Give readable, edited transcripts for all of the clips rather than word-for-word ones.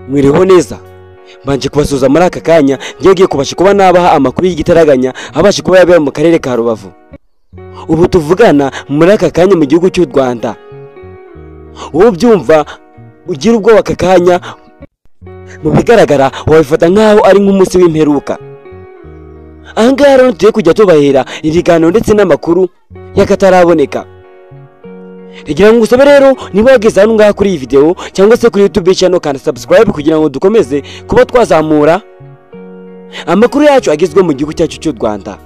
Mwiriho neza. Mbanje kubasuza muri aka kanya ngiye kubasha kuba nabaha amakuru y'igitaraganya abasha kuba yabera mu karere ka Rubavu. Ubu tuvugana muri aka kanya mu gihugu cy'u Rwanda. Ubu byumva ugira ubwo aka kanya mu bigaragara wabifata nkaho ari nk'umunsi w'imperuka. Ahangaha rero tugiye kujya tubahera ibiganiro ndetse n'amakuru y'akataraboneka. Rigira ngo usabe rero niba wageze hano ngaha kuri iyi video cyangwa se kuri YouTube channel kandi subscribe kugira ngo dukomeze kuba twazamura amakuru yacu agizwe mu gihugu cyacu cy'u Rwanda.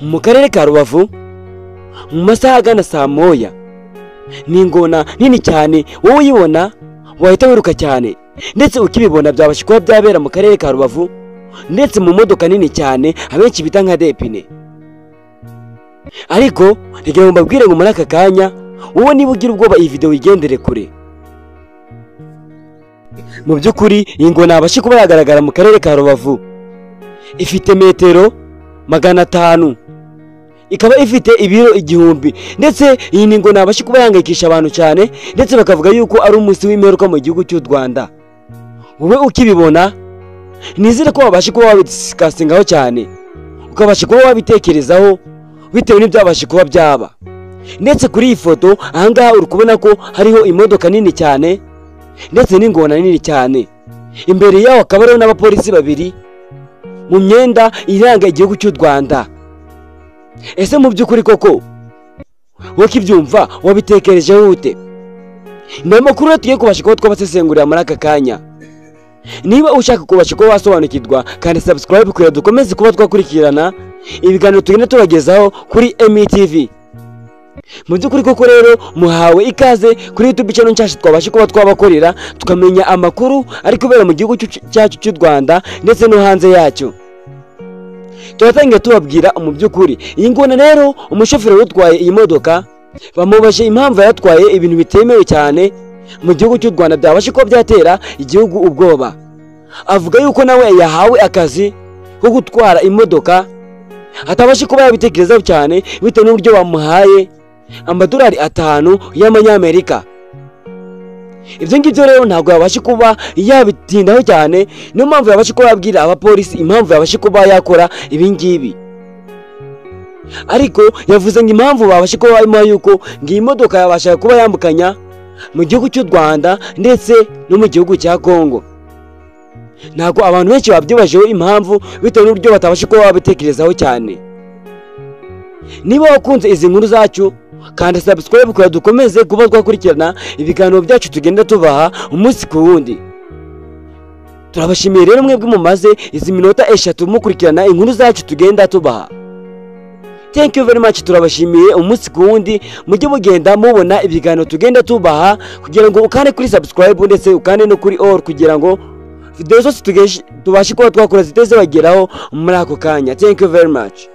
Mu karere ka Rubavu mu masaha agana saa moya ni ingona nini cyane, wowe uyibona wahita wiruka cyane, ndetse ukibibona byabasha kuba byabera mu karere ka Rubavu ndetse mu modoka nini cyane abenshi bita nka depine. Ariko rigira ngo mbabwire ngo muri aka kanya wowe niba ugira ubwoba iyi video igendere kure. Mu by'ukuri iyi ngona abasha kuba yagaragara mu karere ka Rubavu ifite metero 500, ikaba ifite ibiro 1000, ndetse iyi ni ngona abasha kuba yangayikisha abantu cyane, ndetse bakavuga yuko ari umunsi w'imperuka mu gihugu cy'u Rwanda. Wowe ukibibona nizire ko wabasha kuba wabikasingaho cyane, ukabasha kuba wabitekerezaho bitewe n'ibyabasha kuba byaba. Ndetse kuri iyi foto ahangaha uri kubona ko hariho imodoka nini cyane ndetse n'ingona nini cyane. Imbere yaho akaba hariho n'abapolisi babiri mu myenda iranga igihugu cy'u Rwanda. Ese mu by'ukuri koko wowe kibyumva wabitekerejeho ute? Ni amakuru tugiye kubasha kuba twabasesengurira muri aka kanya. Niba ushaka kubasha kuba wasobanukirwa kandi subscribe kugira dukomeze kuba twakurikirana ibiganiro tugenda tubagezaho kuri MTV. Mu by'ukuri koko rero muhawe ikaze kuri YouTube channel nshyashya twabasha kuba twabakorera tukamenya amakuru ari kubera mu gihugu cyacu cy'u Rwanda ndetse no hanze yacyo. Turatangiye tubabwira mu by'ukuri iyi ngona rero umushoferi utwaye iyi modoka bamubaje impamvu yatwaye ibintu bitemewe cyane mu gihugu cy'u Rwanda byabasha kuba byatera igihugu ubwoba. Avuga yuko nawe yahawe akazi ko gutwara imodoka atabasha kuba yabitekerezaho cyane bitewe n'uburyo bamuhaye amadolari 5 y'amanyamerika. Ibyo ngibyo rero ntabwo yabasha kuba yabitindaho cyane, niyo mpamvu yabasha kuba yabwira abapolisi impamvu yabasha kuba yakora ibi ngibi. Ariko yavuze ngo impamvu babasha kuba barimo yuko ngiyi modoka yabasha kuba yambukanya mu gihugu cy'u Rwanda ndetse no mu gihugu cya Kongo. Ntabwo abantu benshi babyibajeho impamvu bitewe n'uburyo batabasha kuba babitekerezaho cyane. Niba wakunze izi nkuru zacu kandi subscribe kugira dukomeze kuba twakurikirana ibiganiro byacu tugenda tubaha umunsi ku wundi. Turabashimiye rero mwebwe mumaze izi minota 3 mukurikirana inkuru zacu tugenda tubaha. Thank you very much. Turabashimiye umunsi ku wundi mujye mugenda mubona ibiganiro tugenda tubaha, kugira ngo ukane kuri subscribe ndetse ukane no kuri all kugira ngo video zose tubashe kuba twakora ziteze bageraho muri ako kanya. Thank you very much.